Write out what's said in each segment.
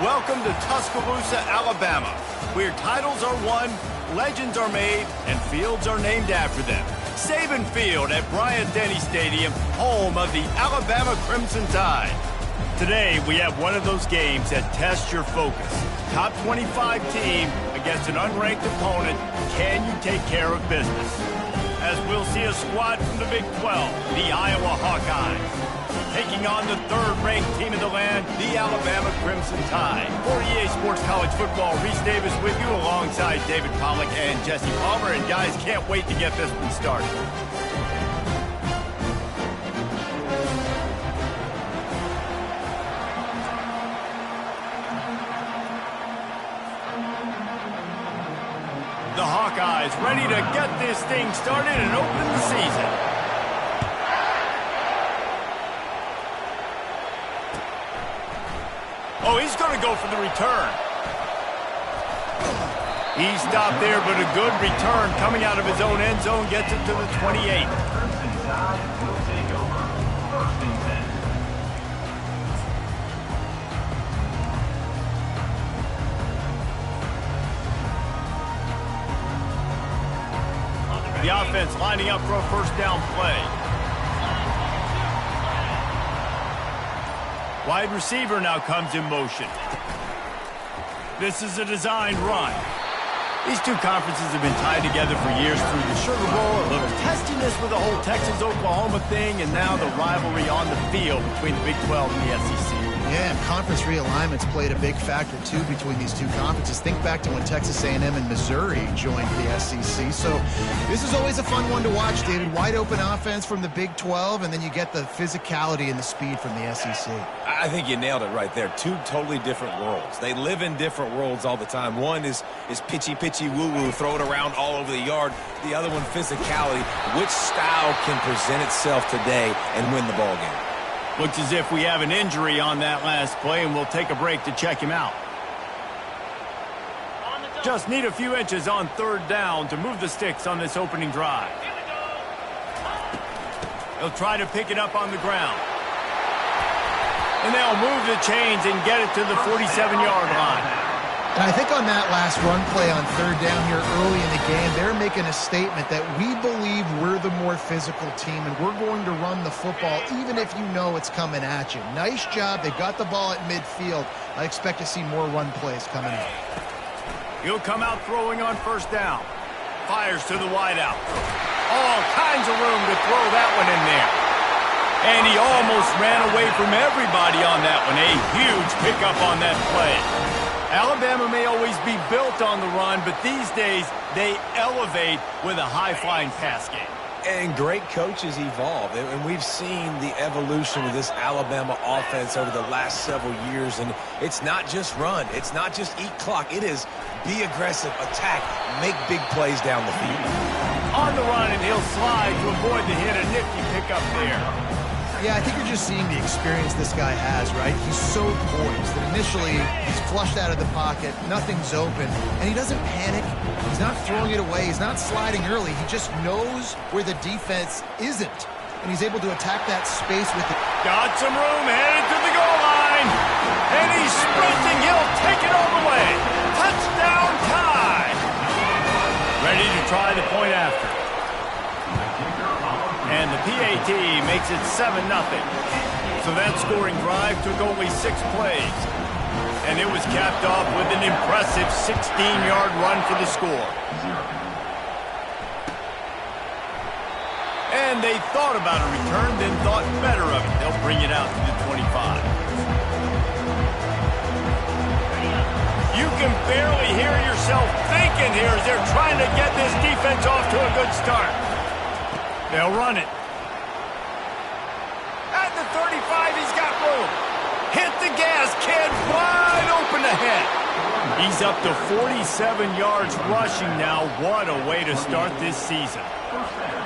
Welcome to Tuscaloosa, Alabama, where titles are won, legends are made, and fields are named after them. Saban Field at Bryant-Denny Stadium, home of the Alabama Crimson Tide. Today, we have one of those games that tests your focus. Top 25 team against an unranked opponent. Can you take care of business? As we'll see a squad from the Big 12, the Iowa Hawkeyes, taking on the third-ranked team in the land, the Alabama Crimson Tide. For EA Sports College Football, Reese Davis with you alongside David Pollack and Jesse Palmer. And guys, can't wait to get this one started. The Hawkeyes ready to get this thing started and open the season. Oh, he's going to go for the return. He stopped there, but a good return coming out of his own end zone gets it to the 28. The offense lining up for a first down play. Wide receiver now comes in motion. This is a designed run. These two conferences have been tied together for years through the Sugar Bowl, a little testiness with the whole Texas-Oklahoma thing, and now the rivalry on the field between the Big 12 and the SEC. Yeah, and conference realignments played a big factor, too, between these two conferences. Think back to when Texas A&M and Missouri joined the SEC. So this is always a fun one to watch, David. Wide open offense from the Big 12, and then you get the physicality and the speed from the SEC. I think you nailed it right there. Two totally different worlds. They live in different worlds all the time. One is pitchy, woo-woo, throw it around all over the yard. The other one, physicality. Which style can present itself today and win the ball game? Looks as if we have an injury on that last play, and we'll take a break to check him out. Just need a few inches on third down to move the sticks on this opening drive. He'll try to pick it up on the ground. And they'll move the chains and get it to the 47-yard line. And I think on that last run play on third down here early in the game, they're making a statement that we believe we're the more physical team and we're going to run the football even if you know it's coming at you. Nice job. They got the ball at midfield. I expect to see more run plays coming up. He'll come out throwing on first down. Fires to the wideout. All kinds of room to throw that one in there. And he almost ran away from everybody on that one. A huge pickup on that play. Alabama may always be built on the run, but these days they elevate with a high-flying pass game. And great coaches evolve, and we've seen the evolution of this Alabama offense over the last several years, and it's not just run, it's not just eat clock, it is be aggressive, attack, make big plays down the field. On the run, and he'll slide to avoid the hit, a nifty pickup there. Yeah, I think you're just seeing the experience this guy has, right? He's so poised that initially he's flushed out of the pocket, nothing's open, and he doesn't panic. He's not throwing it away. He's not sliding early. He just knows where the defense isn't, and he's able to attack that space with it. Got some room, headed to the goal line, and he's sprinting. He'll take it all the way. Touchdown Tide. Ready to try the point after. And the PAT makes it 7-0. So that scoring drive took only 6 plays. And it was capped off with an impressive 16-yard run for the score. And they thought about a return, then thought better of it. They'll bring it out to the 25. You can barely hear yourself thinking here as they're trying to get this defense off to a good start. They'll run it. At the 35, he's got room. Hit the gas, kid. Wide open ahead. He's up to 47 yards rushing now. What a way to start this season.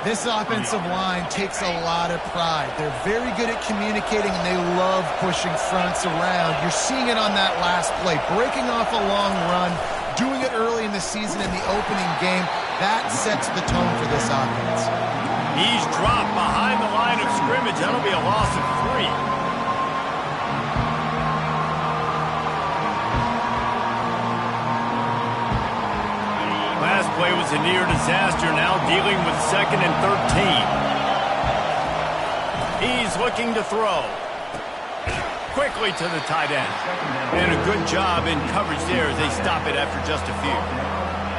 This offensive line takes a lot of pride. They're very good at communicating, and they love pushing fronts around. You're seeing it on that last play. Breaking off a long run, doing it early in the season in the opening game. That sets the tone for this offense. He's dropped behind the line of scrimmage. That'll be a loss of 3. was a near disaster, now dealing with 2nd and 13. He's looking to throw. Quickly to the tight end. And a good job in coverage there as they stop it after just a few.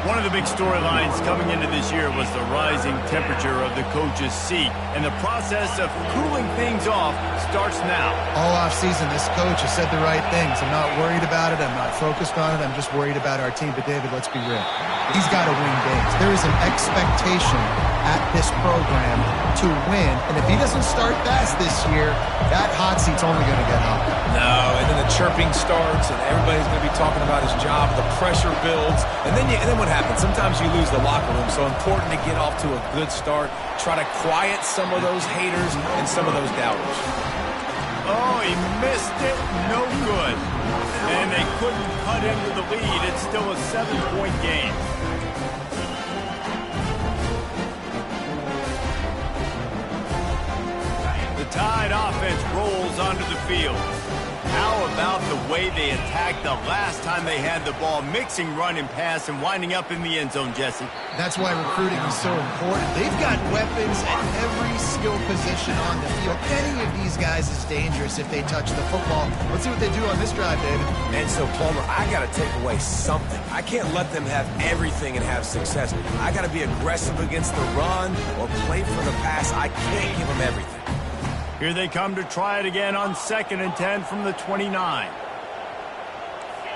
One of the big storylines coming into this year was the rising temperature of the coach's seat, and the process of cooling things off starts now. All offseason, this coach has said the right things. I'm not worried about it. I'm not focused on it. I'm just worried about our team. But, David, let's be real. He's got to win games. There is an expectation at this program to win, and if he doesn't start fast this year, that hot seat's only going to get hot. No, and then the chirping starts, and everybody's going to be talking about his job. The pressure builds, and then what happens? Sometimes you lose the locker room, so important to get off to a good start. Try to quiet some of those haters and some of those doubters. Oh, he missed it. No good. And they couldn't cut into the lead. It's still a 7-point game. The Tide offense rolls onto the field. How about the way they attacked the last time they had the ball, mixing run and pass and winding up in the end zone, Jesse? That's why recruiting is so important. They've got weapons at every skill position on the field. Any of these guys is dangerous if they touch the football. Let's see what they do on this drive, David. And so, Palmer, I got to take away something. I can't let them have everything and have success. I got to be aggressive against the run or play for the pass. I can't give them everything. Here they come to try it again on 2nd and 10 from the 29.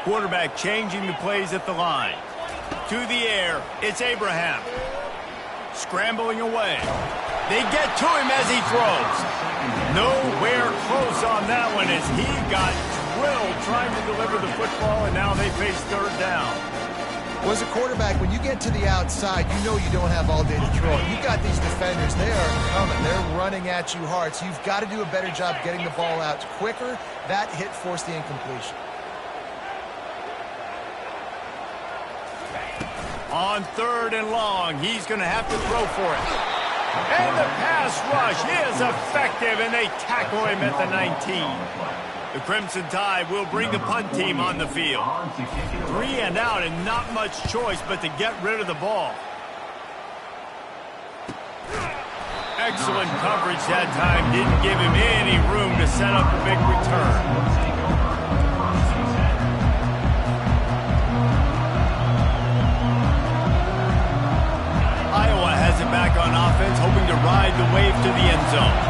Quarterback changing the plays at the line. To the air, it's Abraham. Scrambling away. They get to him as he throws. Nowhere close on that one as he got drilled trying to deliver the football, and now they face 3rd down. Well, as a quarterback, when you get to the outside, you know you don't have all day to throw. You've got these defenders. They are coming. They're running at you hard. So you've got to do a better job getting the ball out quicker. That hit forced the incompletion. On 3rd and long, he's going to have to throw for it. And the pass rush is effective, and they tackle him at the 19. The Crimson Tide will bring the punt team on the field. 3 and out and not much choice but to get rid of the ball. Excellent coverage that time. Didn't give him any room to set up a big return. Iowa has it back on offense, hoping to ride the wave to the end zone.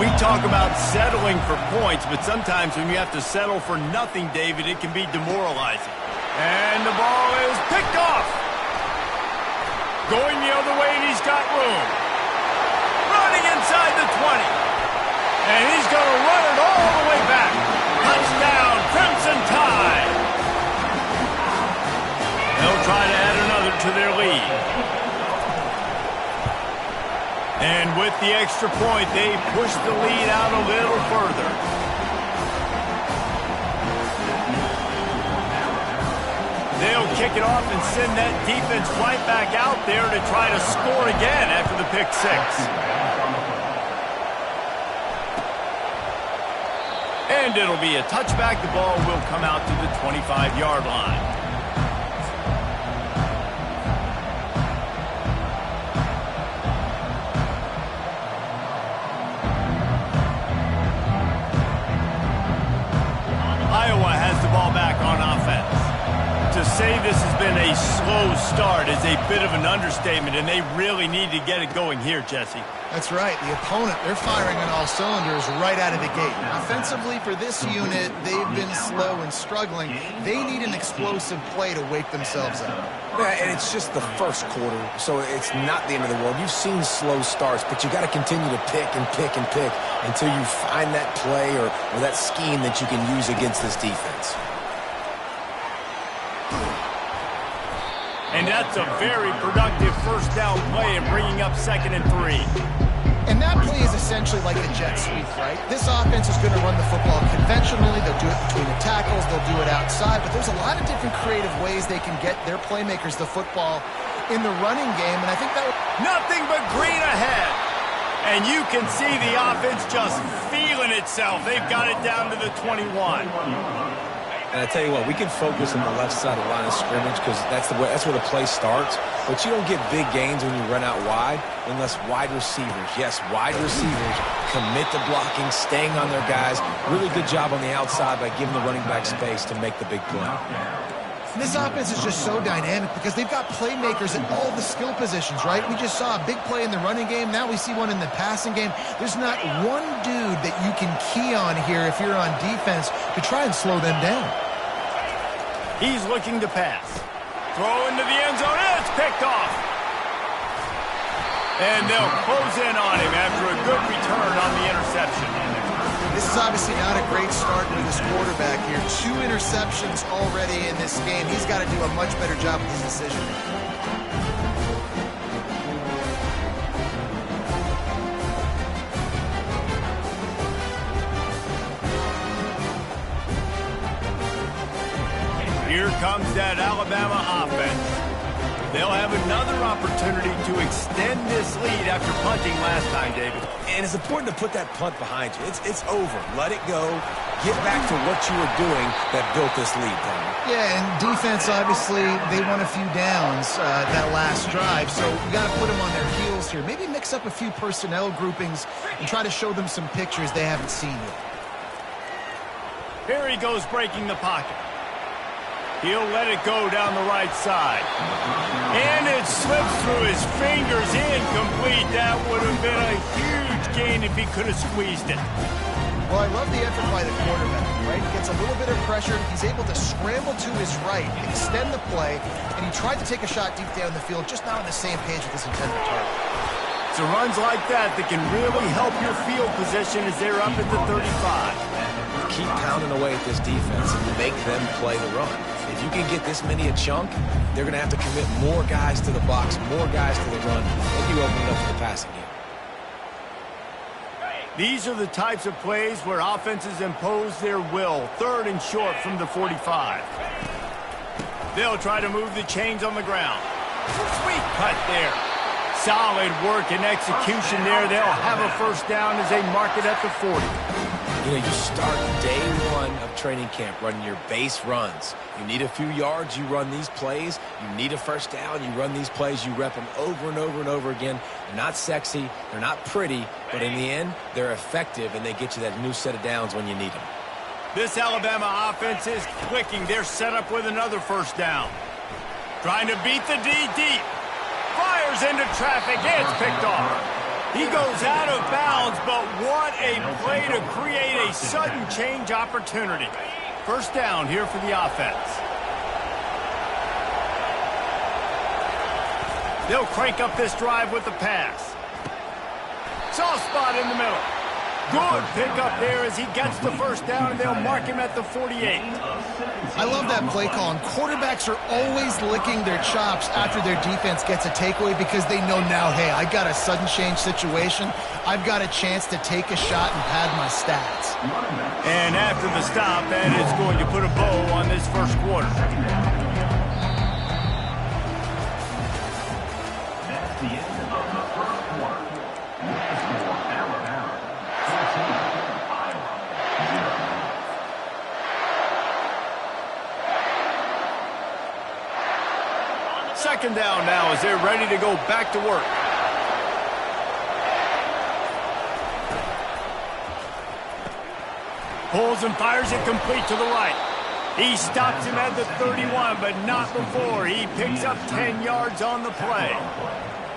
We talk about settling for points, but sometimes when you have to settle for nothing, David, it can be demoralizing. And the ball is picked off. Going the other way, and he's got room. Running inside the 20. And he's going to run it all the way back. Touchdown, Crimson Tide. They'll try to add another to their lead. And with the extra point, they push the lead out a little further. They'll kick it off and send that defense right back out there to try to score again after the pick 6. And it'll be a touchback. The ball will come out to the 25-yard line. Iowa has the ball back on offense. To say this has been a slow start is a bit of an understatement, and they really need to get it going here, Jesse. That's right. The opponent, they're firing on all cylinders right out of the gate. Offensively, for this unit, they've been slow and struggling. They need an explosive play to wake themselves up. Yeah, and it's just the first quarter, so it's not the end of the world. You've seen slow starts, but you got to continue to pick and pick and pick until you find that play or that scheme that you can use against this defense. And that's a very productive first down play and bringing up 2nd and 3. And that play is essentially like a jet sweep, right? This offense is going to run the football conventionally. They'll do it between the tackles. They'll do it outside. But there's a lot of different creative ways they can get their playmakers the football in the running game. And I think that nothing but green ahead. And you can see the offense just feeling itself. They've got it down to the 21. And I tell you what, we can focus on the left side of the line of scrimmage because that's where the play starts. But you don't get big gains when you run out wide unless wide receivers, yes, wide receivers, commit to blocking, staying on their guys. Really good job on the outside by giving the running back space to make the big play. This offense is just so dynamic because they've got playmakers at all the skill positions, right? We just saw a big play in the running game. Now we see one in the passing game. There's not one dude that you can key on here if you're on defense to try and slow them down. He's looking to pass. Throw into the end zone. It's picked off. And they'll close in on him after a good return on the interception. This is obviously not a great start for this quarterback here. 2 interceptions already in this game. He's got to do a much better job with his decision making. Here comes that Alabama offense. They'll have another opportunity to extend this lead after punting last time, David. And it's important to put that punt behind you. It's over. Let it go. Get back to what you were doing that built this lead, Tom. Yeah, and defense, obviously, they won a few downs that last drive, so you got to put them on their heels here. Maybe mix up a few personnel groupings and try to show them some pictures they haven't seen yet. Here he goes breaking the pocket. He'll let it go down the right side. And it slips through his fingers, incomplete. That would have been a huge gain if he could have squeezed it. Well, I love the effort by the quarterback, right? Gets a little bit of pressure. He's able to scramble to his right, extend the play, and he tried to take a shot deep down the field, just not on the same page with his intended target. It's runs like that can really help your field position as they're up at the 35. Keep pounding away at this defense and make them play the run. If you can get this many a chunk, they're going to have to commit more guys to the box, more guys to the run, and you open it up for the passing game. These are the types of plays where offenses impose their will. 3rd and short from the 45. They'll try to move the chains on the ground. Sweet cut there. Solid work and execution there. They'll have a first down as they mark it at the 40. You know, you start day 1 of training camp running your base runs. You need a few yards, you run these plays. You need a first down, you run these plays. You rep them over and over and over again. They're not sexy, they're not pretty, but in the end, they're effective, and they get you that new set of downs when you need them. This Alabama offense is clicking. They're set up with another first down. Trying to beat the D deep. Fires into traffic. It's picked off. He goes out of bounds, but what a play to create a sudden change opportunity. First down here for the offense. They'll crank up this drive with the pass. Soft spot in the middle. Good pickup there as he gets the first down, and they'll mark him at the 48. I love that play call, and quarterbacks are always licking their chops after their defense gets a takeaway because they know now, hey, I got a sudden change situation. I've got a chance to take a shot and pad my stats. And after the stop, that is going to put a bow on this first quarter. That's the end of the first quarter. Second down now as they're ready to go back to work. Pulls and fires it complete to the right. He stops him at the 31, but not before. He picks up 10 yards on the play.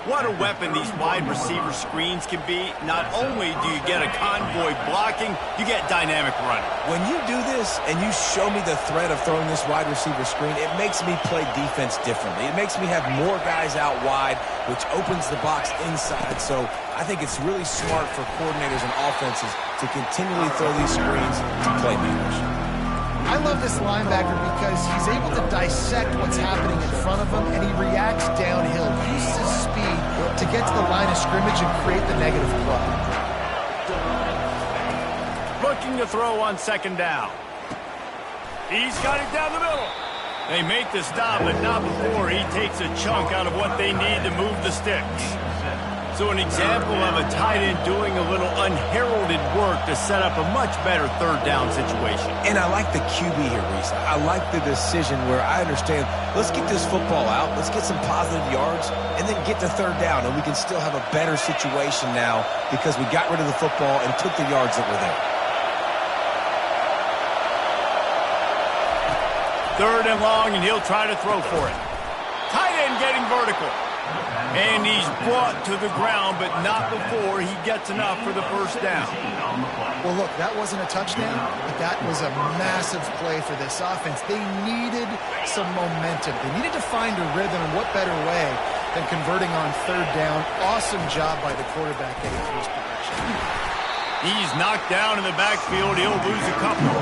What a weapon these wide receiver screens can be. Not only do you get a convoy blocking, you get dynamic running. When you do this and you show me the threat of throwing this wide receiver screen, it makes me play defense differently. It makes me have more guys out wide, which opens the box inside. So I think it's really smart for coordinators and offenses to continually throw these screens to playmakers. I love this linebacker because he's able to dissect what's happening in front of him, and he reacts downhill, uses his speed to get to the line of scrimmage and create the negative play. Looking to throw on second down. He's got it down the middle. They make the stop, but not before he takes a chunk out of what they need to move the sticks. So an example of a tight end doing a little unheralded work to set up a much better third down situation. And I like the QB here, Reese. I like the decision where I understand, let's get this football out, let's get some positive yards, and then get to third down, and we can still have a better situation now because we got rid of the football and took the yards that were there. Third and long, and he'll try to throw for it. Tight end getting vertical. And he's brought to the ground, but not before he gets enough for the first down. Well, look, that wasn't a touchdown, but that was a massive play for this offense. They needed some momentum. They needed to find a rhythm, and what better way than converting on third down. Awesome job by the quarterback getting through his progression. He's knocked down in the backfield. He'll lose a couple.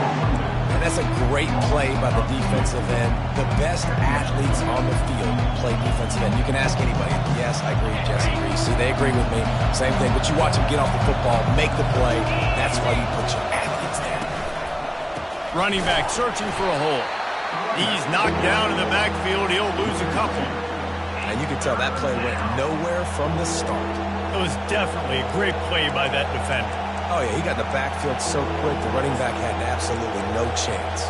And that's a great play by the defensive end. The best athletes on the field play defensive end. You can ask anybody. Yes, I agree, Jesse Reese. See, they agree with me. Same thing. But you watch them get off the football, make the play. That's why you put your athletes there. Running back searching for a hole. He's knocked down in the backfield. He'll lose a couple. And you can tell that play went nowhere from the start. It was definitely a great play by that defender. Oh, yeah, he got in the backfield so quick, the running back had absolutely no chance.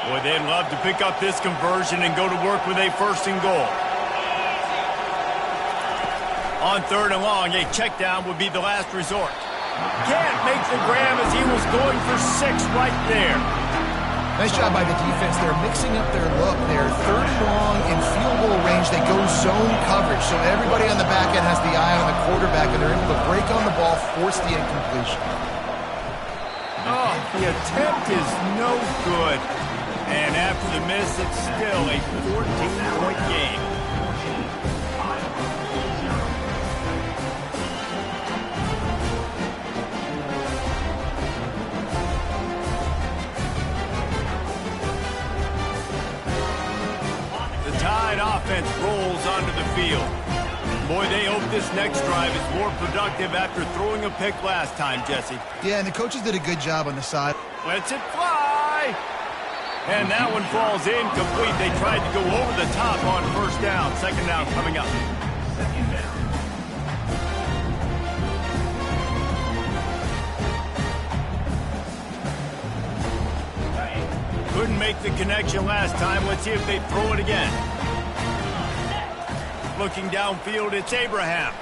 Boy, they'd love to pick up this conversion and go to work with a first and goal. On third and long, a check down would be the last resort. Can't make the grab as he was going for 6 right there. Nice job by the defense. They're mixing up their look. They're third and long in field goal range. They go zone coverage, so everybody on the back end has the eye on the quarterback, and they're able to break on the ball, force the incompletion. Oh, the attempt is no good. And after the miss, it's still a 14-point game. Tide offense rolls onto the field. Boy, they hope this next drive is more productive after throwing a pick last time, Jesse. Yeah, and the coaches did a good job on the side. Lets it fly. And that one falls incomplete. They tried to go over the top on first down. Second down coming up. Couldn't make the connection last time. Let's see if they throw it again. Looking downfield, it's Abraham.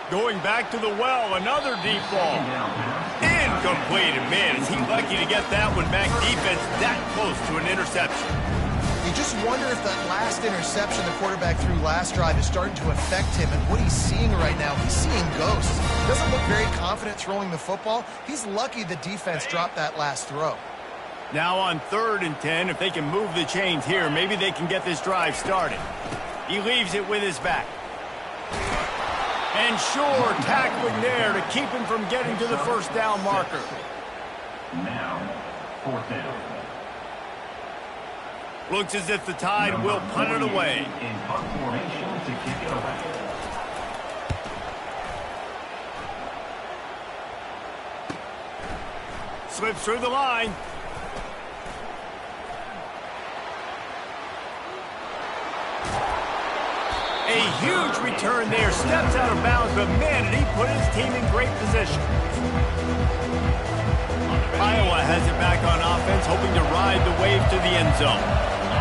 Going back to the well, another deep ball. Incomplete. And man, is he lucky to get that one back. Defense that close to an interception. You just wonder if that last interception the quarterback threw last drive is starting to affect him and what he's seeing right now. He's seeing ghosts. Doesn't look very confident throwing the football. He's lucky the defense dropped that last throw. Now on 3rd and 10, if they can move the chains here, maybe they can get this drive started. He leaves it with his back. And sure, tackling there to keep him from getting to the first down marker. Now, 4th down. Looks as if the Tide will punt it away. In punt formation to kick it away. Slips through the line. A huge return there. Steps out of bounds, but man, did he put his team in great position. Iowa has it back on offense, hoping to ride the wave to the end zone.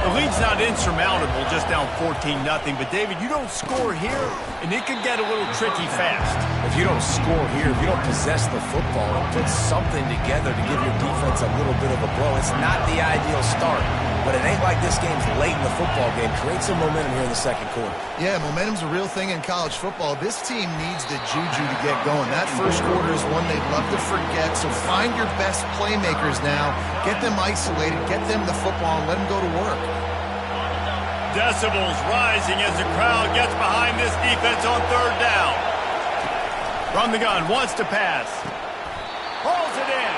The lead's not insurmountable, just down 14-0. But, David, you don't score here, and it could get a little tricky fast. If you don't score here, if you don't possess the football and put something together to give your defense a little bit of a blow, it's not the ideal start. But it ain't like this game's late in the football game. Create some momentum here in the second quarter. Yeah, momentum's a real thing in college football. This team needs the juju to get going. That first quarter is one they'd love to forget. So find your best playmakers now. Get them isolated. Get them the football and let them go to work. Decibels rising as the crowd gets behind this defense on 3rd down. From the gun, wants to pass. Hauls it in.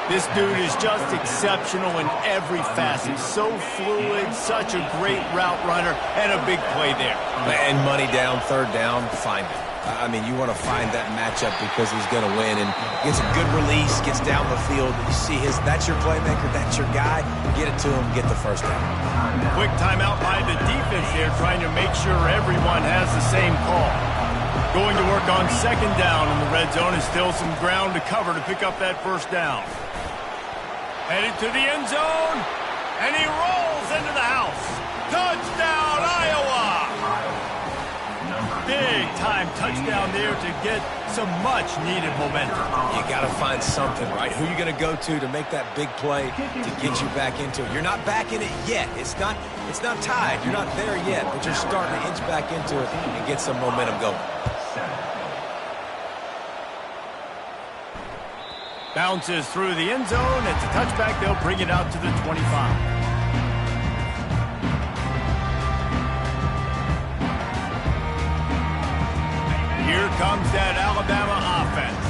This dude is just exceptional in every facet. So fluid, such a great route runner, and a big play there. And money down, third down, find it. I mean, you want to find that matchup because he's going to win. And gets a good release, gets down the field. You see that's your playmaker, that's your guy. Get it to him, get the first down. Quick timeout by the defense here, trying to make sure everyone has the same call. Going to work on second down in the red zone, and still some ground to cover to pick up that first down. Headed to the end zone, and he rolls into the house. Touchdown, Iowa! Big-time touchdown there to get some much-needed momentum. You got to find something, right? Who are you going to go to make that big play to get you back into it? You're not back in it yet. It's not tied. You're not there yet, but you're starting to inch back into it and get some momentum going. Bounces through the end zone. It's a touchback. They'll bring it out to the 25. Here comes that Alabama offense.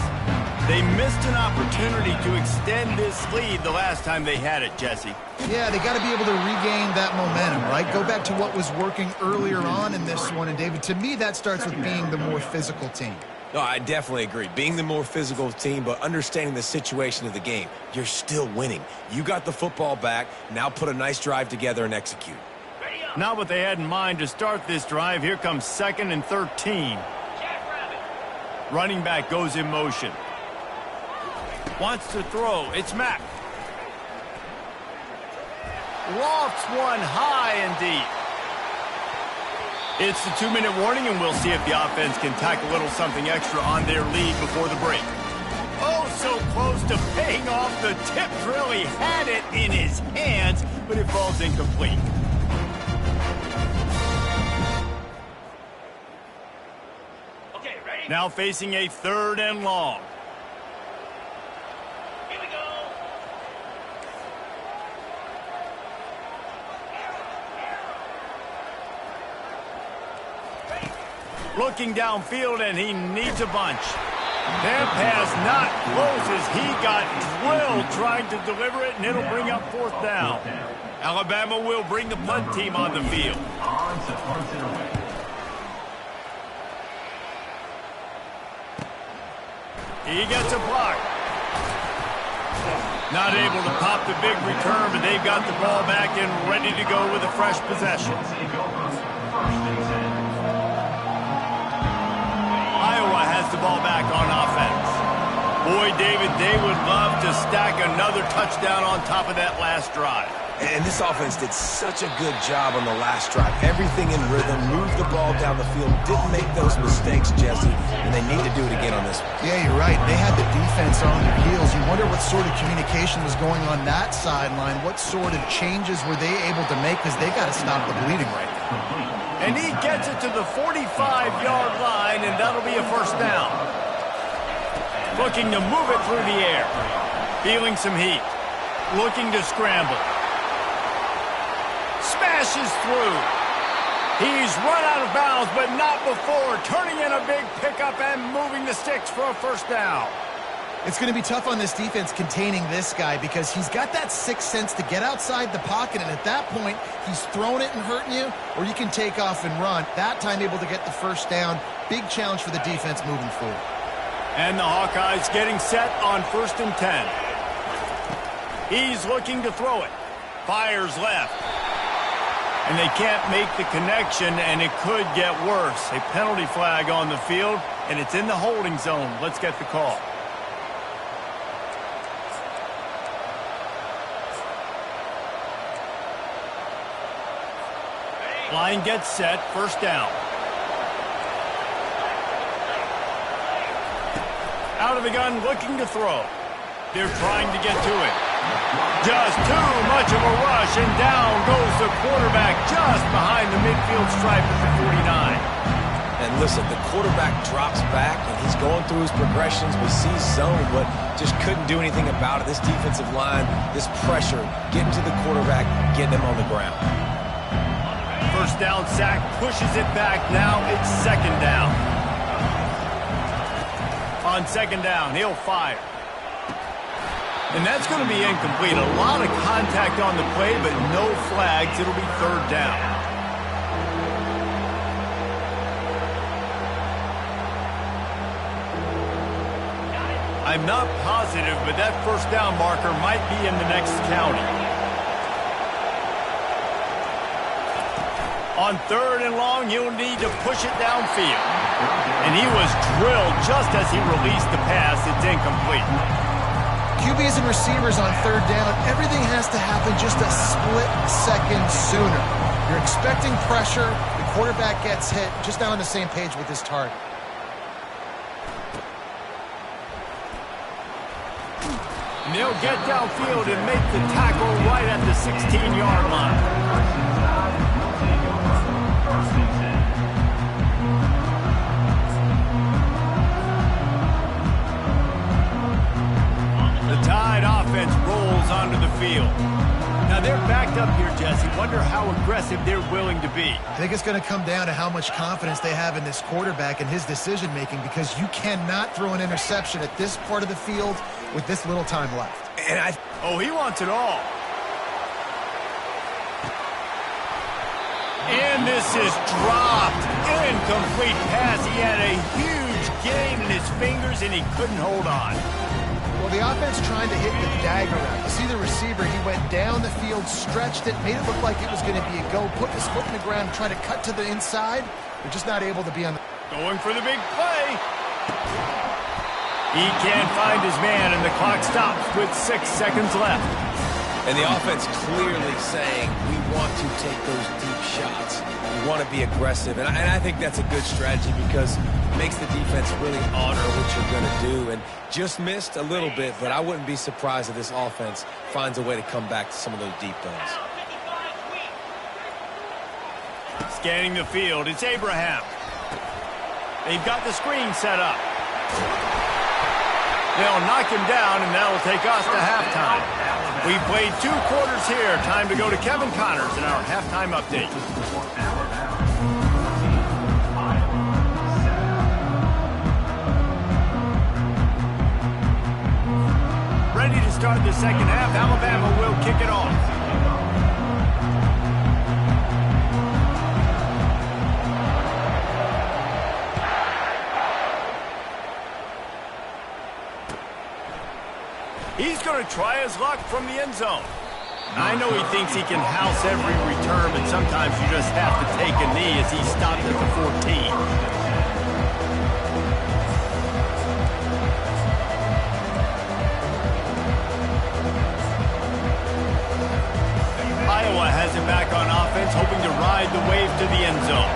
They missed an opportunity to extend this lead the last time they had it, Jesse. Yeah, they got to be able to regain that momentum, right? Go back to what was working earlier on in this one. And, David, to me, that starts with being the more physical team. No, I definitely agree. Being the more physical team, but understanding the situation of the game. You're still winning. You got the football back. Now put a nice drive together and execute. Not what they had in mind to start this drive. Here comes 2nd and 13. Running back goes in motion. Wants to throw. It's Mack. Lofts one high and deep. It's the 2-minute warning, and we'll see if the offense can tack a little something extra on their lead before the break. Oh, so close to paying off. The tip really had it in his hands, but it falls incomplete. Okay, ready? Now facing a 3rd and long. Here we go. Looking downfield, and he needs a bunch. That pass not close as he got drilled trying to deliver it, and it'll bring up 4th down. Alabama will bring the punt team on the field. On to punt it away. He gets a block. Not able to pop the big return, but they've got the ball back and ready to go with a fresh possession. Iowa has the ball back on offense. Boy, David, they would love to stack another touchdown on top of that last drive. And this offense did such a good job on the last drive. Everything in rhythm, moved the ball down the field, didn't make those mistakes, Jesse, and they need to do it again on this one. Yeah, you're right. They had the defense on their heels. You wonder what sort of communication was going on that sideline. What sort of changes were they able to make, because they got to stop the bleeding right now. And he gets it to the 45-yard line, and that'll be a 1st down. Looking to move it through the air. Feeling some heat. Looking to scramble. Smashes through. He's run out of bounds, but not before. Turning in a big pickup and moving the sticks for a 1st down. It's going to be tough on this defense containing this guy, because he's got that sixth sense to get outside the pocket, and at that point, he's throwing it and hurting you, or you can take off and run. That time able to get the 1st down. Big challenge for the defense moving forward. And the Hawkeyes getting set on 1st and 10. He's looking to throw it. Fires left. And they can't make the connection, and it could get worse. A penalty flag on the field, and it's in the holding zone. Let's get the call. Line gets set, 1st down. Out of the gun, looking to throw. They're trying to get to it. Just too much of a rush, and down goes the quarterback just behind the midfield stripe at the 49. And listen, the quarterback drops back, and he's going through his progressions. We see zone, but just couldn't do anything about it. This defensive line, this pressure, getting to the quarterback, getting him on the ground. 1st down sack, pushes it back. Now it's 2nd down. On 2nd down, he'll fire. And that's going to be incomplete. A lot of contact on the play, but no flags. It'll be third down. I'm not positive, but that first down marker might be in the next county. On third and long, you'll need to push it downfield. And he was drilled just as he released the pass. It's incomplete. QBs and receivers on third down, everything has to happen just a split second sooner. You're expecting pressure, the quarterback gets hit, just not on the same page with his target. And they'll get downfield and make the tackle right at the 16-yard line. The Tide offense rolls onto the field. Now they're backed up here, Jesse. Wonder how aggressive they're willing to be. I think it's going to come down to how much confidence they have in this quarterback and his decision-making, because you cannot throw an interception at this part of the field with this little time left. And Oh, he wants it all. And this is dropped. Incomplete pass. He had a huge gain in his fingers, and he couldn't hold on. Well, the offense trying to hit the dagger route. You see the receiver, he went down the field, stretched it, made it look like it was going to be a go, put his foot in the ground, try to cut to the inside. They're just not able to be on the... Going for the big play. He can't find his man, and the clock stops with 6 seconds left. And the offense clearly saying, we want to take those deep shots. We want to be aggressive. And I think that's a good strategy because it makes the defense really honor what you're going to do. And just missed a little bit, but I wouldn't be surprised if this offense finds a way to come back to some of those deep guns. Scanning the field, it's Abraham. They've got the screen set up. They'll knock him down, and that'll take us to halftime. We played 2 quarters here. Time to go to Kevin Connors in our halftime update. Ready to start the second half. Alabama will kick it off. He's going to try his luck from the end zone. I know he thinks he can house every return, but sometimes you just have to take a knee as he stopped at the 14. Iowa has it back on offense, hoping to ride the wave to the end zone.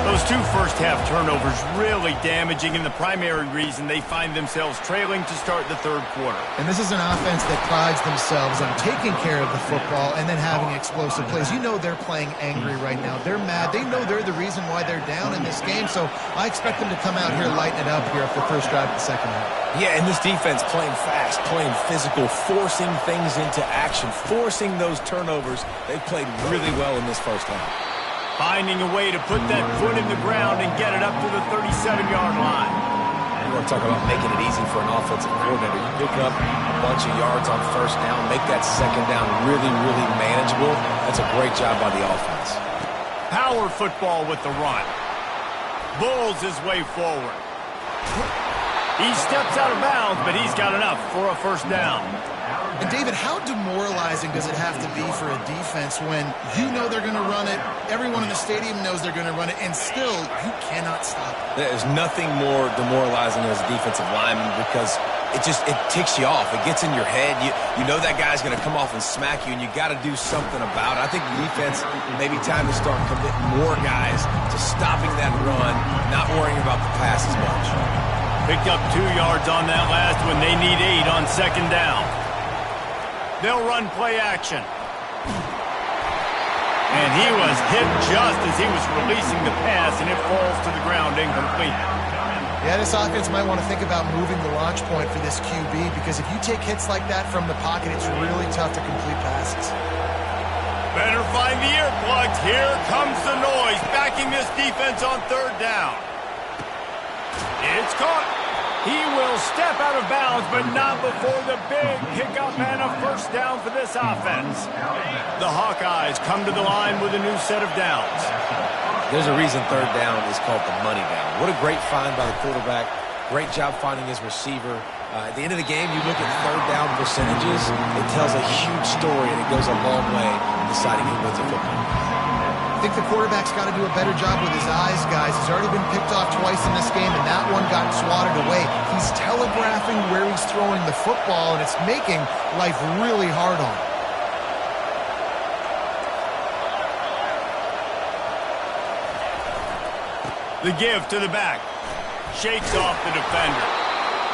Those 2 first-half turnovers really damaging, and the primary reason they find themselves trailing to start the third quarter. And this is an offense that prides themselves on taking care of the football and then having explosive plays. You know they're playing angry right now. They're mad. They know they're the reason why they're down in this game, so I expect them to come out here, lighten it up here for the first drive of the second half. Yeah, and this defense playing fast, playing physical, forcing things into action, forcing those turnovers. They've played really well in this first half. Finding a way to put that foot in the ground and get it up to the 37-yard line. You want to talk about making it easy for an offensive coordinator. You pick up a bunch of yards on first down, make that second down really, really manageable. That's a great job by the offense. Power football with the run. Bulls his way forward. He steps out of bounds, but he's got enough for a first down. And David, how demoralizing does it have to be for a defense when you know they're going to run it, everyone in the stadium knows they're going to run it, and still you cannot stop it? There's nothing more demoralizing as a defensive lineman because it ticks you off. It gets in your head. You know that guy's going to come off and smack you, and you got to do something about it. I think the defense maybe time to start committing more guys to stopping that run, not worrying about the pass as much. Picked up 2 yards on that last one. They need 8 on second down. They'll run play action. And he was hit just as he was releasing the pass, and it falls to the ground incomplete. Yeah, this offense might want to think about moving the launch point for this QB, because if you take hits like that from the pocket, it's really tough to complete passes. Better find the earplugs. Here comes the noise, backing this defense on third down. It's caught. He will step out of bounds, but not before the big pickup and a first down for this offense. The Hawkeyes come to the line with a new set of downs. There's a reason third down is called the money down. What a great find by the quarterback. Great job finding his receiver. At the end of the game, you look at third down percentages. It tells a huge story, and it goes a long way in deciding who wins a football. I think the quarterback's got to do a better job with his eyes, guys. He's already been picked off twice in this game, and that one got swatted away. He's telegraphing where he's throwing the football, and it's making life really hard on him. The give to the back. Shakes off the defender.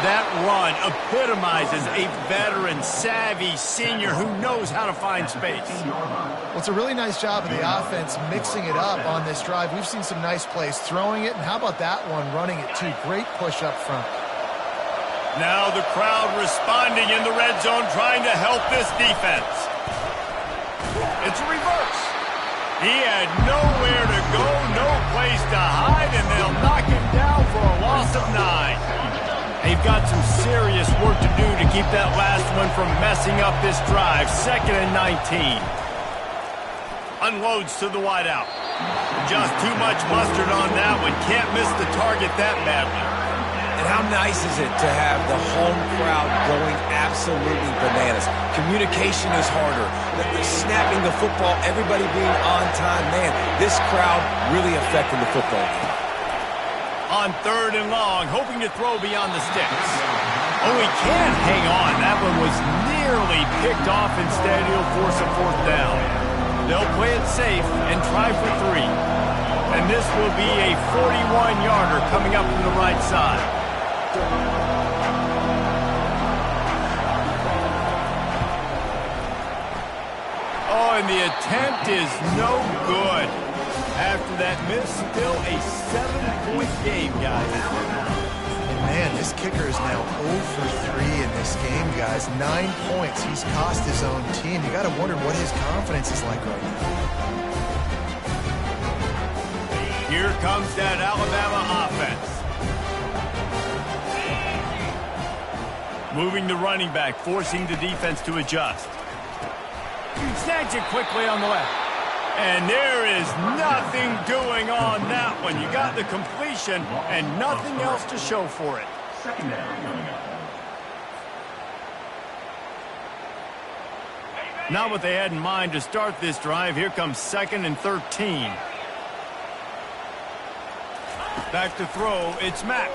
That run epitomizes a veteran, savvy senior who knows how to find space. Well, it's a really nice job of the offense mixing it up on this drive. We've seen some nice plays throwing it, and how about that one running it too? Great push up front. Now the crowd responding in the red zone, trying to help this defense. It's a reverse. He had nowhere to go, no place to hide, and they'll knock him down for a loss of 9. They've got some serious work to do to keep that last one from messing up this drive. 2nd and 19. Unloads to the wideout. Just too much mustard on that one. Can't miss the target that badly. And how nice is it to have the home crowd going absolutely bananas? Communication is harder. Snapping the football, everybody being on time. Man, this crowd really affecting the football game. On 3rd and long, hoping to throw beyond the sticks. Oh, he can't hang on. That one was nearly picked off. Instead, he'll force a 4th down. They'll play it safe and try for 3. And this will be a 41-yarder coming up from the right side. Oh, and the attempt is no good. After that miss, still a 7-point game, guys. And man, this kicker is now 0 for 3 in this game, guys. 9 points. He's cost his own team. You got to wonder what his confidence is like right now. Here comes that Alabama offense. Moving the running back, forcing the defense to adjust. Snags it quickly on the left. And there is nothing doing on that one. You got the completion and nothing else to show for it. Not what they had in mind to start this drive. Here comes 2nd and 13. Back to throw, it's Mack.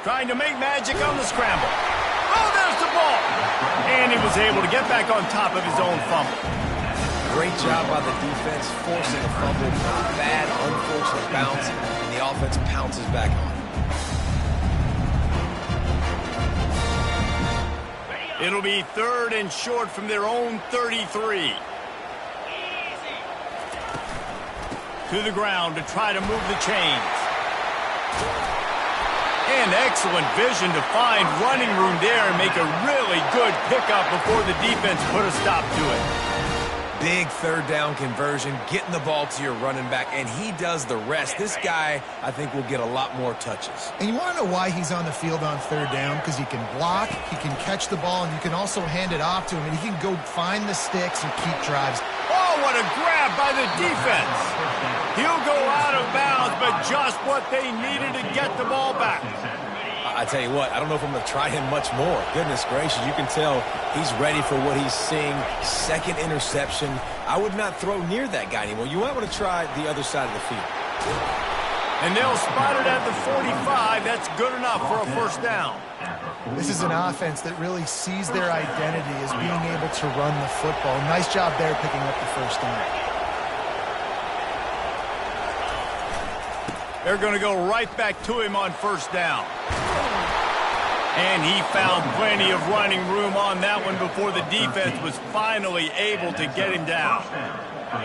Trying to make magic on the scramble. Oh, there's the ball. And he was able to get back on top of his own fumble. Great job by the defense, forcing a fumble, bad, unfortunate bounce, and the offense pounces back on. It'll be 3rd and short from their own 33. To the ground to try to move the chains. And excellent vision to find running room there and make a really good pickup before the defense put a stop to it. Big 3rd down conversion, getting the ball to your running back, and he does the rest. This guy, I think, will get a lot more touches. And you want to know why he's on the field on 3rd down? Because he can block, he can catch the ball, and you can also hand it off to him, and he can go find the sticks and keep drives. Oh, what a grab by the defense. He'll go out of bounds, but just what they needed to get the ball back. I tell you what, I don't know if I'm going to try him much more. Goodness gracious, you can tell he's ready for what he's seeing. 2nd interception. I would not throw near that guy anymore. You might want to try the other side of the field. And they'll spot it at the 45. That's good enough for a 1st down. This is an offense that really sees their identity as being able to run the football. Nice job there picking up the 1st down. They're going to go right back to him on 1st down. And he found plenty of running room on that one before the defense was finally able to get him down.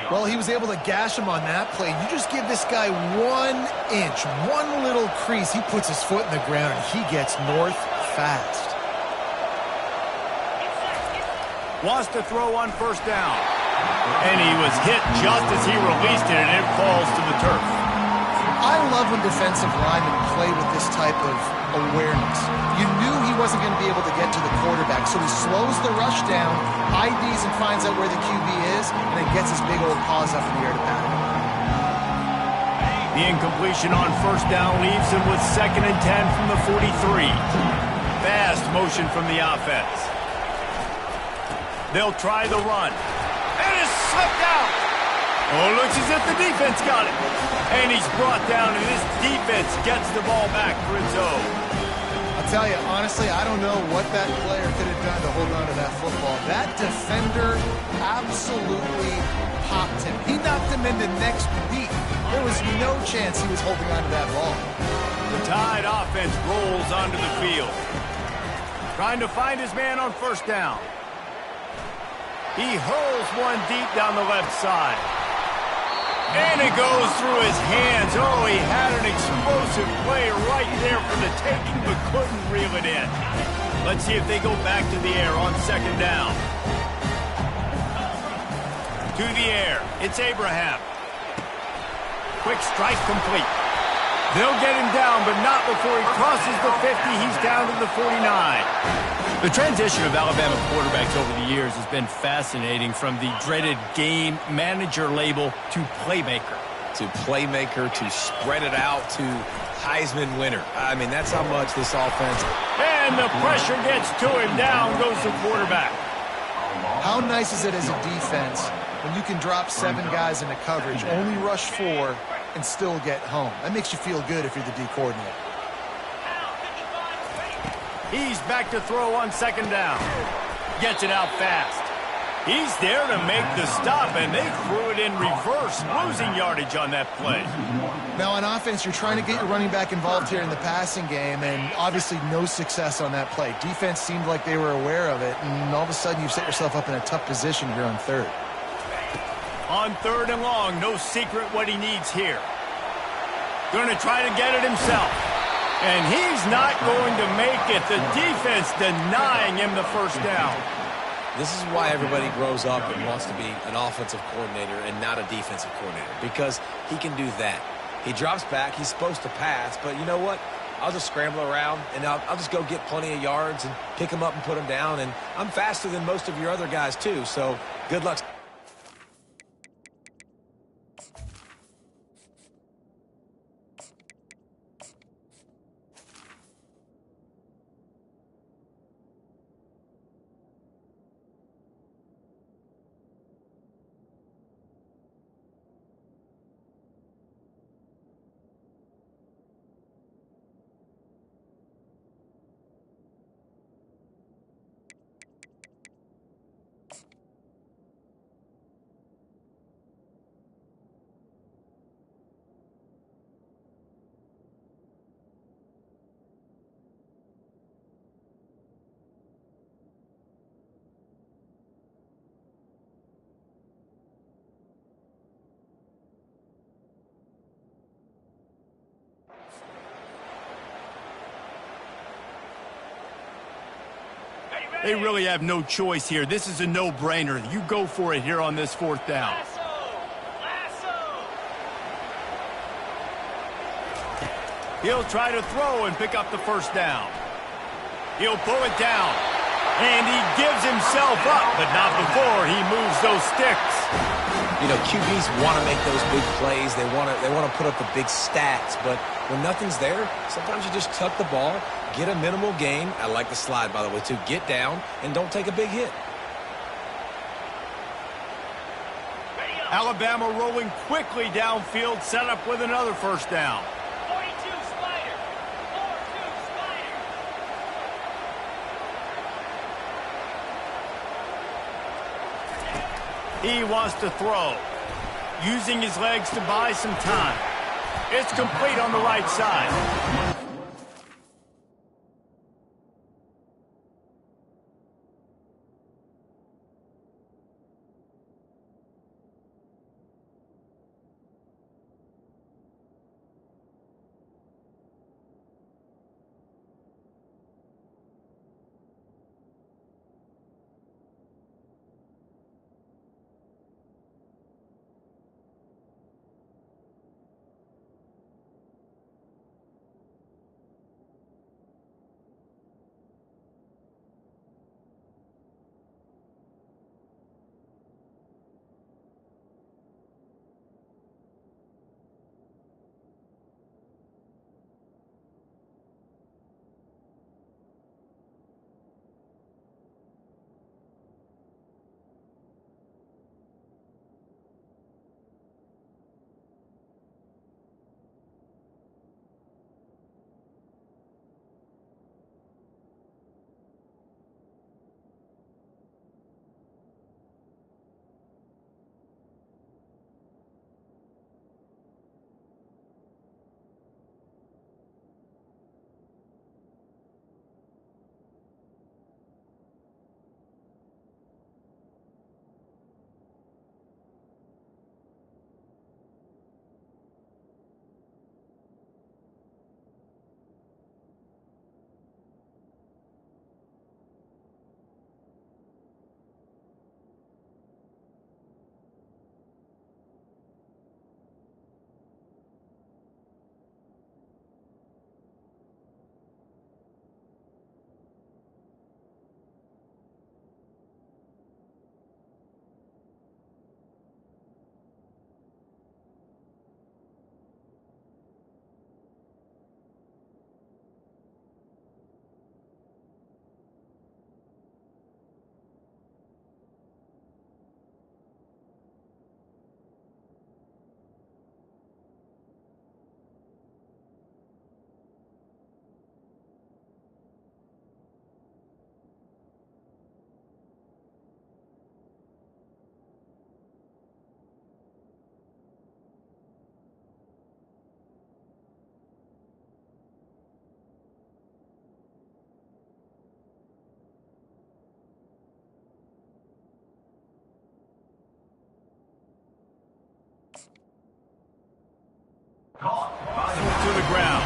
Well, he was able to gash him on that play. You just give this guy 1 inch, one little crease. He puts his foot in the ground, and he gets north fast. Wants to throw on 1st down. And he was hit just as he released it, and it falls to the turf. I love love when defensive linemen play with this type of awareness. You knew he wasn't going to be able to get to the quarterback, so he slows the rush down, IDs and finds out where the QB is, and then gets his big old paws up in the air to pat it. The incompletion on first down leaves him with 2nd and 10 from the 43. Fast motion from the offense. They'll try the run. And it's slipped out. Oh, looks as if the defense got it. And he's brought down, and this defense gets the ball back for its own. I'll tell you, honestly, I don't know what that player could have done to hold on to that football. That defender absolutely popped him. He knocked him into next week. There was no chance he was holding on to that ball. The Tide offense rolls onto the field. Trying to find his man on first down. He hurls one deep down the left side. And it goes through his hands. Oh, he had an explosive play right there for the taking, but couldn't reel it in. Let's see if they go back to the air on 2nd down. To the air. It's Abraham. Quick strike complete. They'll get him down, but not before he crosses the 50. He's down to the 49. The transition of Alabama quarterbacks over the years has been fascinating, from the dreaded game manager label to playmaker. To playmaker, to spread it out, to Heisman winner. I mean, that's how much this offense... And the pressure gets to him. Down goes the quarterback. How nice is it as a defense when you can drop 7 guys into coverage, only rush 4, and still get home? That makes you feel good if you're the D coordinator. He's back to throw on 2nd down. Gets it out fast. He's there to make the stop, and they threw it in reverse, losing yardage on that play. Now, on offense, you're trying to get your running back involved here in the passing game, and obviously no success on that play. Defense seemed like they were aware of it, and all of a sudden you've set yourself up in a tough position here on 3rd. On 3rd and long, no secret what he needs here. Going to try to get it himself. And he's not going to make it. The defense denying him the first down. This is why everybody grows up and wants to be an offensive coordinator and not a defensive coordinator, because he can do that. He drops back. He's supposed to pass, but you know what? I'll just scramble around, and I'll just go get plenty of yards and pick them up and put them down, and I'm faster than most of your other guys too, so good luck. They really have no choice here. This is a no-brainer. You go for it here on this 4th down. He'll try to throw and pick up the first down. He'll pull it down. And he gives himself up, but not before he moves those sticks. You know, QBs want to make those big plays. They want to put up the big stats, but when nothing's there, sometimes you just tuck the ball, get a minimal gain. I like the slide, by the way, too. Get down and don't take a big hit. Alabama rolling quickly downfield, set up with another first down. 42 Spider. 4-2 Spider. He wants to throw, using his legs to buy some time. It's complete on the right side. the ground.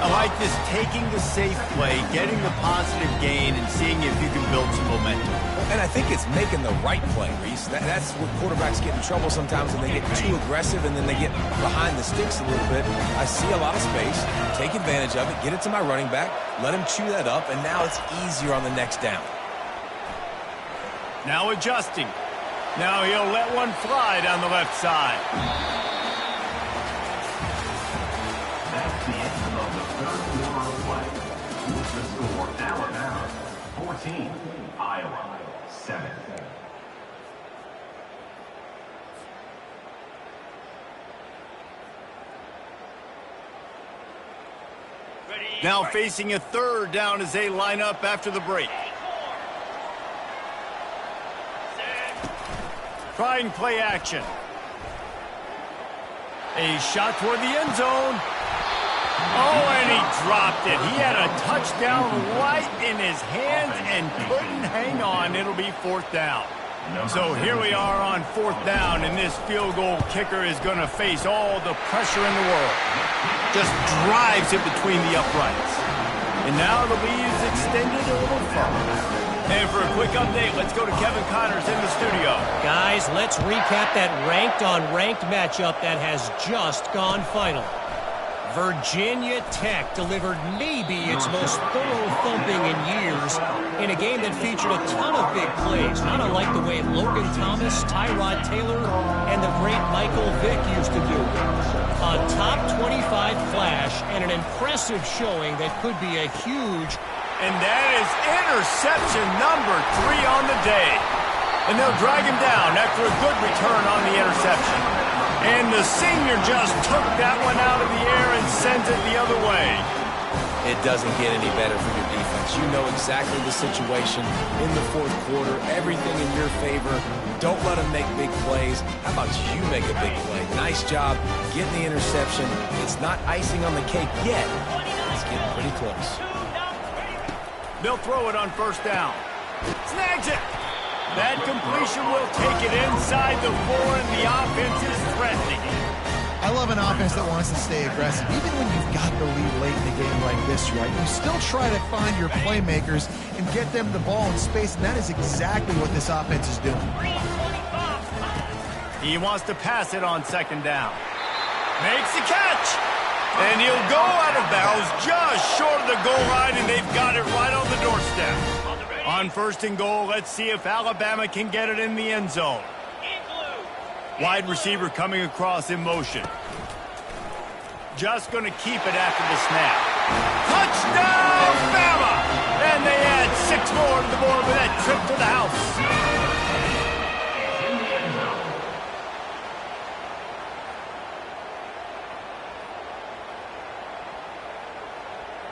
I like this taking the safe play, getting the positive gain, and seeing if you can build some momentum. And I think it's making the right play, Reese. That's where quarterbacks get in trouble sometimes when they get too aggressive and then they get behind the sticks a little bit. I see a lot of space, take advantage of it, get it to my running back, let him chew that up, and now it's easier on the next down. Now adjusting. Now he'll let one fly down the left side. That's the end of the third quarter of play. With the score, Alabama 14, Iowa 7. Now facing a third down as they line up after the break. Trying play action. A shot toward the end zone. Oh, and he dropped it. He had a touchdown right in his hands and couldn't hang on. It'll be fourth down. So here we are on fourth down, and this field goal kicker is going to face all the pressure in the world. Just drives it between the uprights. And now the lead is extended a little further. And for a quick update, let's go to Kevin Connors in the studio. Guys, let's recap that ranked-on-ranked matchup that has just gone final. Virginia Tech delivered maybe its most thorough thumping in years in a game that featured a ton of big plays, not unlike the way Logan Thomas, Tyrod Taylor, and the great Michael Vick used to do. A top 25 flash and an impressive showing that could be a huge... And that is interception number 3 on the day. And they'll drag him down after a good return on the interception. And the senior just took that one out of the air and sends it the other way. It doesn't get any better for your defense. You know exactly the situation in the fourth quarter. Everything in your favor. Don't let them make big plays. How about you make a big play? Nice job getting the interception. It's not icing on the cake yet. It's getting pretty close. They'll throw it on first down. Snags it. That completion will take it inside the 4, and the offense is threatening. I love an offense that wants to stay aggressive. Even when you've got the lead late in a game like this, right? You still try to find your playmakers and get them the ball in space, and that is exactly what this offense is doing. He wants to pass it on second down. Makes the catch. And he'll go out of bounds just short of the goal line, and they've got it right on the doorstep. On first and goal, let's see if Alabama can get it in the end zone. Wide receiver coming across in motion. Just going to keep it after the snap. Touchdown, Bama! And they add 6 more to the board with that trip to the house.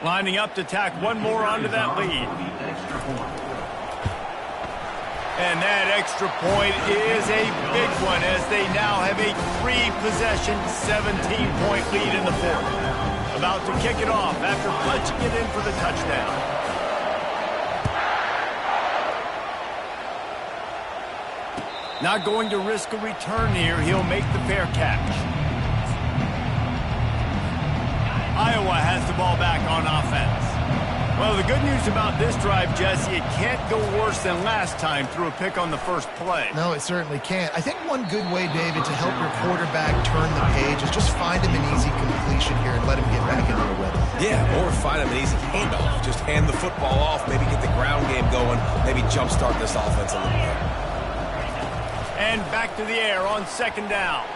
Lining up to tack one more onto that lead. And that extra point is a big one as they now have a 3-possession, 17-point lead in the fourth. About to kick it off after punching it in for the touchdown. Not going to risk a return here. He'll make the fair catch. Iowa has the ball back on offense. Well, the good news about this drive, Jesse, it can't go worse than last time through a pick on the first play. No, it certainly can't. I think one good way, David, to help your quarterback turn the page is just find him an easy completion here and let him get back into the rhythm. Yeah, or find him an easy handoff. Just hand the football off, maybe get the ground game going, maybe jumpstart this offense a little bit. And back to the air on second down.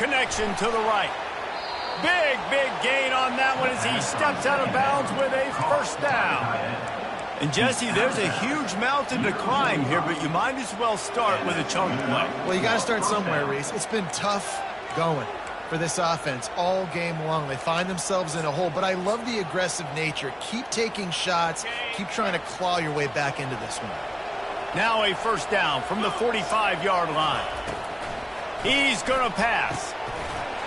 Connection to the right. Big gain on that one as he steps out of bounds with a first down. And, Jesse, there's a huge mountain to climb here, but you might as well start with a chunk play. Well, you got to start somewhere, Reese. It's been tough going for this offense all game long. They find themselves in a hole, but I love the aggressive nature. Keep taking shots. Keep trying to claw your way back into this one. Now a first down from the 45-yard line. He's going to pass.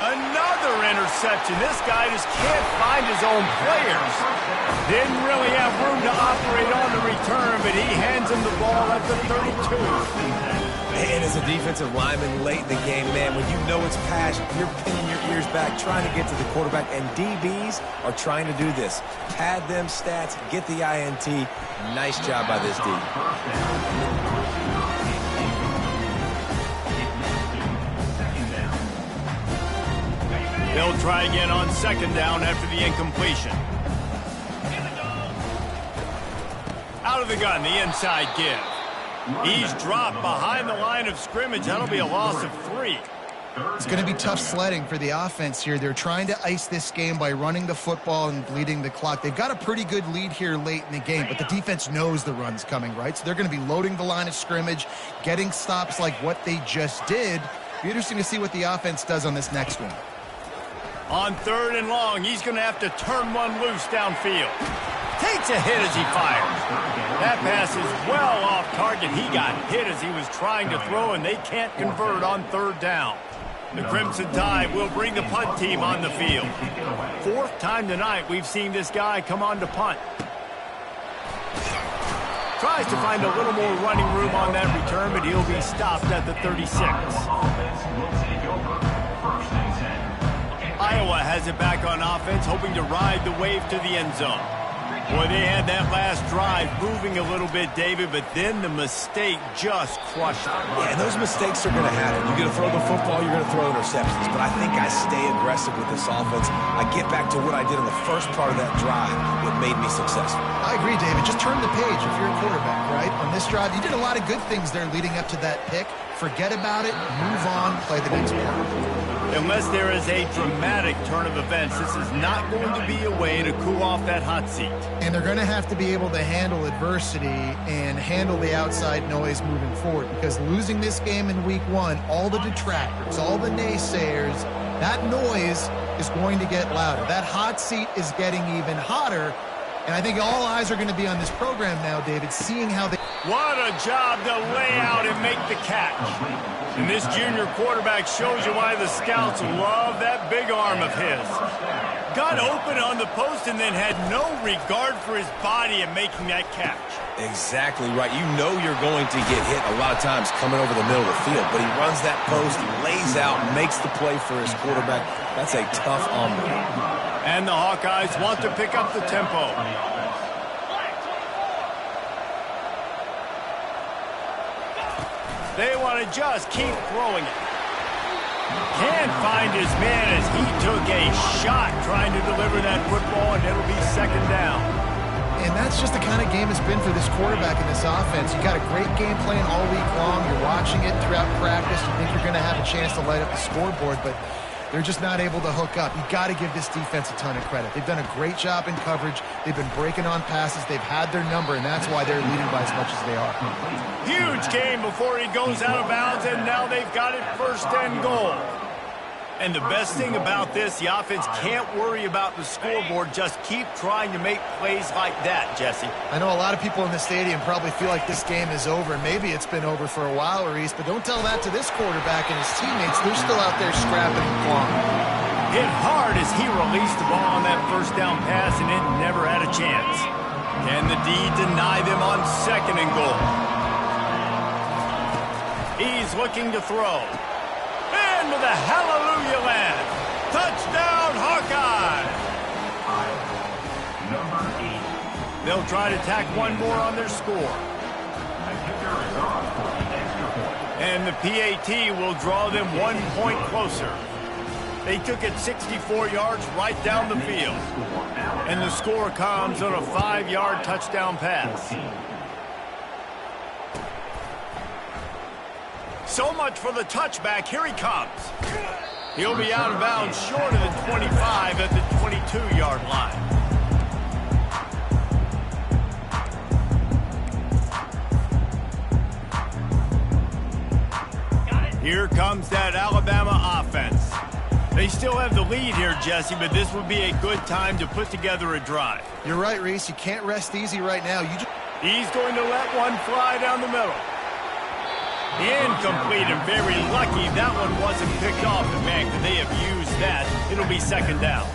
Another interception. This guy just can't find his own players. Didn't really have room to operate on the return, but he hands him the ball at the 32. And as a defensive lineman late in the game, man, when you know it's pass, you're pinning your ears back, trying to get to the quarterback, and DBs are trying to do this. Pad them stats, get the INT. Nice job by this D. They'll try again on second down after the incompletion. Out of the gun, the inside give. He's dropped behind the line of scrimmage. That'll be a loss of 3. It's going to be tough sledding for the offense here. They're trying to ice this game by running the football and bleeding the clock. They've got a pretty good lead here late in the game, but the defense knows the run's coming, right? So they're going to be loading the line of scrimmage, getting stops like what they just did. Be interesting to see what the offense does on this next one. On 3rd and long, he's going to have to turn one loose downfield. Takes a hit as he fires. That pass is well off target. He got hit as he was trying to throw, and they can't convert on 3rd down. The Crimson Tide will bring the punt team on the field. 4th time tonight we've seen this guy come on to punt. Tries to find a little more running room on that return, but he'll be stopped at the 36. Iowa has it back on offense, hoping to ride the wave to the end zone. Boy, they had that last drive moving a little bit, David, but then the mistake just crushed them. Yeah, and those mistakes are going to happen. You're going to throw the football, you're going to throw interceptions. But I think I stay aggressive with this offense. I get back to what I did in the first part of that drive that made me successful. I agree, David. Just turn the page if you're a quarterback, right? On this drive, you did a lot of good things there leading up to that pick. Forget about it, move on, play the next one. Unless there is a dramatic turn of events, this is not going to be a way to cool off that hot seat. And they're going to have to be able to handle adversity and handle the outside noise moving forward, because losing this game in week 1, all the detractors, all the naysayers, that noise is going to get louder. That hot seat is getting even hotter, and I think all eyes are going to be on this program now, David, seeing how they... What a job to lay out and make the catch. And this junior quarterback shows you why the scouts love that big arm of his. Got open on the post and then had no regard for his body in making that catch. Exactly right. You know you're going to get hit a lot of times coming over the middle of the field, but he runs that post, lays out, makes the play for his quarterback. That's a tough hombre. And the Hawkeyes want to pick up the tempo. They want to just keep throwing it. Can't find his man as he took a shot trying to deliver that football, and it'll be 2nd down. And that's just the kind of game it's been for this quarterback in this offense. You got a great game plan all week long. You're watching it throughout practice. You think you're going to have a chance to light up the scoreboard, but they're just not able to hook up. You got to give this defense a ton of credit. They've done a great job in coverage. They've been breaking on passes. They've had their number, and that's why they're leading by as much as they are. Huge game before he goes out of bounds, and now they've got it 1st and goal. And the best thing about this, the offense can't worry about the scoreboard. Just keep trying to make plays like that, Jesse. I know a lot of people in the stadium probably feel like this game is over. Maybe it's been over for a while, Reese, but don't tell that to this quarterback and his teammates. They're still out there scrapping and clawing. Hit hard as he released the ball on that 1st down pass, and it never had a chance. Can the D deny them on 2nd and goal? He's looking to throw. Into the hallelujah land. Touchdown, Hawkeye! They'll try to tack one more on their score. And the PAT will draw them 1 point closer. They took it 64 yards right down the field. And the score comes on a 5-yard touchdown pass. So much for the touchback. Here he comes. He'll be out of bounds short of the 25 at the 22-yard line. Here comes that Alabama offense. They still have the lead here, Jesse, but this would be a good time to put together a drive. You're right, Reese. You can't rest easy right now. He's going to let one fly down the middle. Incomplete, and very lucky that one wasn't picked off. And man, could they have used that. It'll be 2nd down.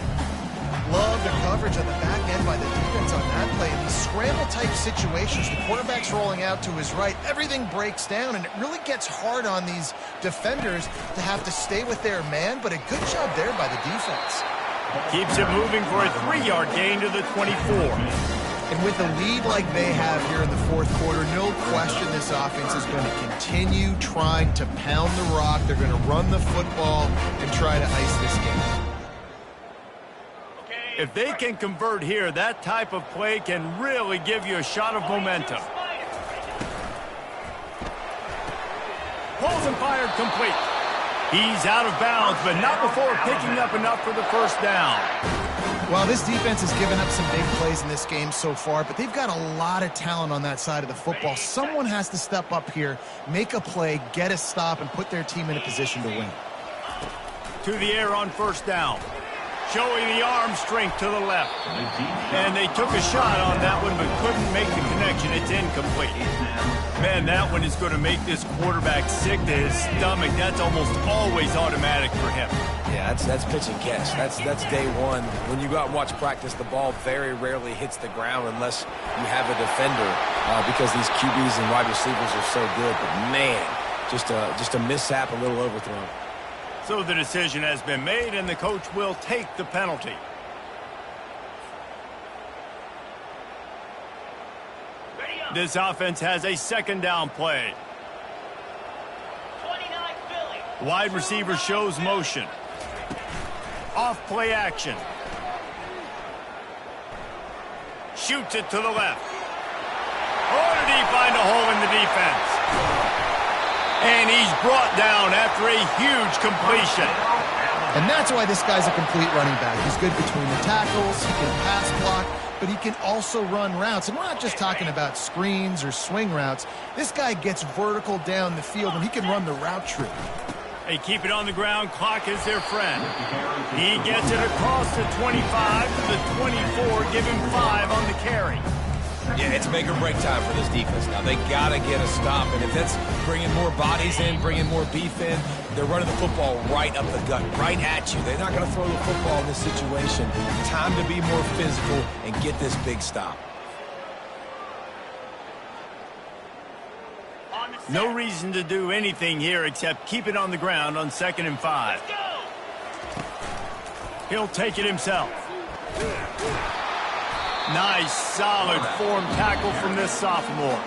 Love the coverage on the back end by the defense on that play. In these scramble-type situations, the quarterback's rolling out to his right. Everything breaks down, and it really gets hard on these defenders to have to stay with their man, but a good job there by the defense. Keeps it moving for a 3-yard gain to the 24. And with a lead like they have here in the fourth quarter, no question this offense is going to continue trying to pound the rock. They're going to run the football and try to ice this game. If they can convert here, that type of play can really give you a shot of momentum. Pulls and fired complete. He's out of bounds, but not before picking up enough for the first down. Well, this defense has given up some big plays in this game so far, but they've got a lot of talent on that side of the football. Someone has to step up here, make a play, get a stop, and put their team in a position to win. To the air on first down. Showing the arm strength to the left. And they took a shot on that one, but couldn't make the connection. It's incomplete. Man, that one is going to make this quarterback sick to his stomach. That's almost always automatic for him. Yeah, that's pitch and catch. That's day one. When you go out and watch practice, the ball very rarely hits the ground unless you have a defender because these QBs and wide receivers are so good. But, man, just a mishap, a little overthrown. So the decision has been made, and the coach will take the penalty. This offense has a second down play. 29 Philly. Wide receiver shows motion. Off play action. Shoots it to the left. Oh, did he find a hole in the defense? And he's brought down after a huge completion. And that's why this guy's a complete running back. He's good between the tackles, he can pass block, but he can also run routes. And we're not just talking about screens or swing routes. This guy gets vertical down the field, and he can run the route tree. They keep it on the ground. Clock is their friend. He gets it across the 25 to the 24. Give him 5 on the carry. Yeah, it's make or break time for this defense now. They got to get a stop, and if that's bringing more bodies in, bringing more beef in, they're running the football right up the gut, right at you. They're not going to throw the football in this situation. Time to be more physical and get this big stop. No reason to do anything here except keep it on the ground on 2nd and 5. He'll take it himself. Nice, solid form tackle from this sophomore.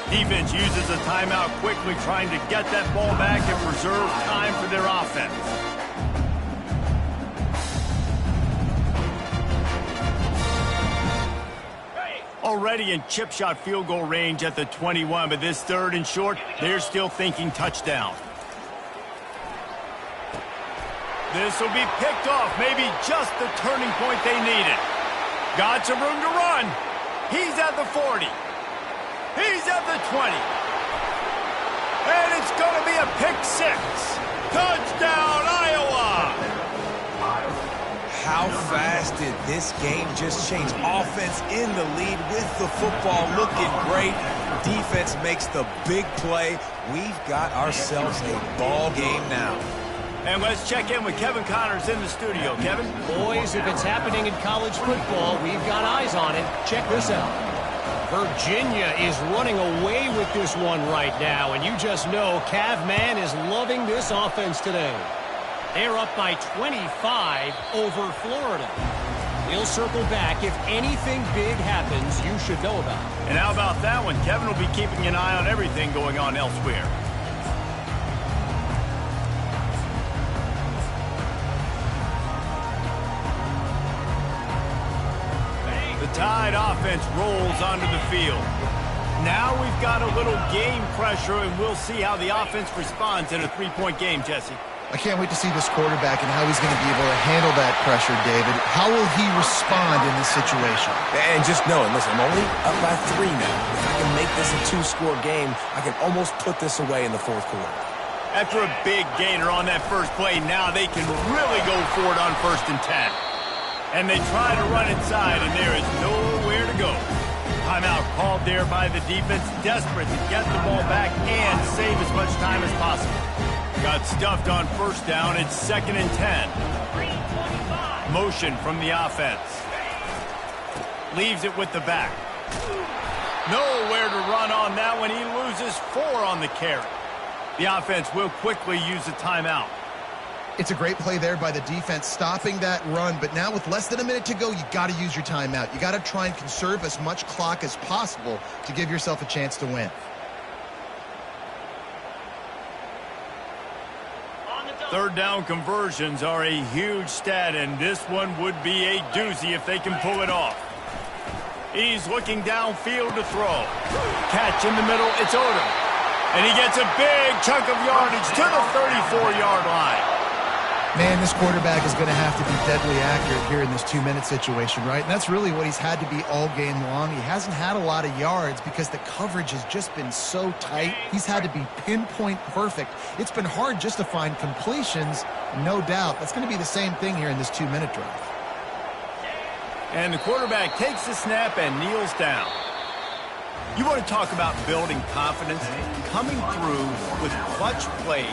Defense uses a timeout quickly, trying to get that ball back and preserve time for their offense. Already in chip shot field goal range at the 21, but this 3rd and short, they're still thinking touchdown. This will be picked off, maybe just the turning point they needed. Got some room to run. He's at the 40. He's at the 20. And it's going to be a pick 6. Touchdown, Iowa! How fast did this game just change? Offense in the lead with the football looking great. Defense makes the big play. We've got ourselves a ball game now. And let's check in with Kevin Connors in the studio. Kevin? Boys, if it's happening in college football, we've got eyes on it. Check this out. Virginia is running away with this one right now, and you just know Cav Man is loving this offense today. They're up by 25 over Florida. We'll circle back if anything big happens you should know about. And how about that one? Kevin will be keeping an eye on everything going on elsewhere. The Tide offense rolls onto the field. Now we've got a little game pressure, and we'll see how the offense responds in a 3-point game, Jesse. I can't wait to see this quarterback and how he's going to be able to handle that pressure, David. How will he respond in this situation? And just knowing, listen, I'm only up by 3 now. If I can make this a 2-score game, I can almost put this away in the 4th quarter. After a big gainer on that first play, now they can really go for it on 1st and 10. And they try to run inside, and there is nowhere to go. Timeout called there by the defense, desperate to get the ball back and save as much time as possible. Got stuffed on 1st down. It's 2nd and 10. motion from the offense. Leaves it with the back. Nowhere to run on that one. He loses 4 on the carry. The offense will quickly use a timeout. It's a great play there by the defense, stopping that run. But now with less than a minute to go, you got to use your timeout. You got to try and conserve as much clock as possible to give yourself a chance to win. Third down conversions are a huge stat, and this one would be a doozy if they can pull it off. He's looking downfield to throw. Catch in the middle, it's Odom. And he gets a big chunk of yardage to the 34-yard line. Man, this quarterback is going to have to be deadly accurate here in this 2-minute situation, right? And that's really what he's had to be all game long. He hasn't had a lot of yards because the coverage has just been so tight. He's had to be pinpoint perfect. It's been hard just to find completions, no doubt. That's going to be the same thing here in this 2-minute drive. And the quarterback takes the snap and kneels down. You want to talk about building confidence? Coming through with clutch plays,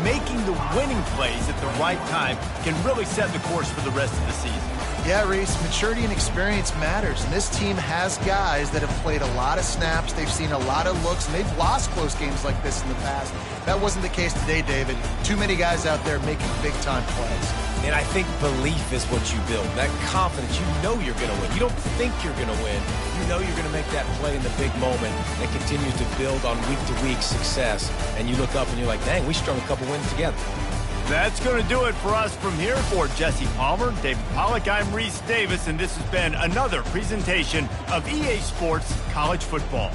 making the winning plays at the right time can really set the course for the rest of the season. Yeah, Reese, maturity and experience matters, and this team has guys that have played a lot of snaps, they've seen a lot of looks, and they've lost close games like this in the past. That wasn't the case today, David. Too many guys out there making big-time plays. And I think belief is what you build. That confidence, you know you're going to win. You don't think you're going to win. You know you're going to make that play in the big moment that continues to build on week-to-week success. And you look up and you're like, dang, we strung a couple wins together. That's going to do it for us from here. For Jesse Palmer, David Pollack, I'm Reese Davis, and this has been another presentation of EA Sports College Football.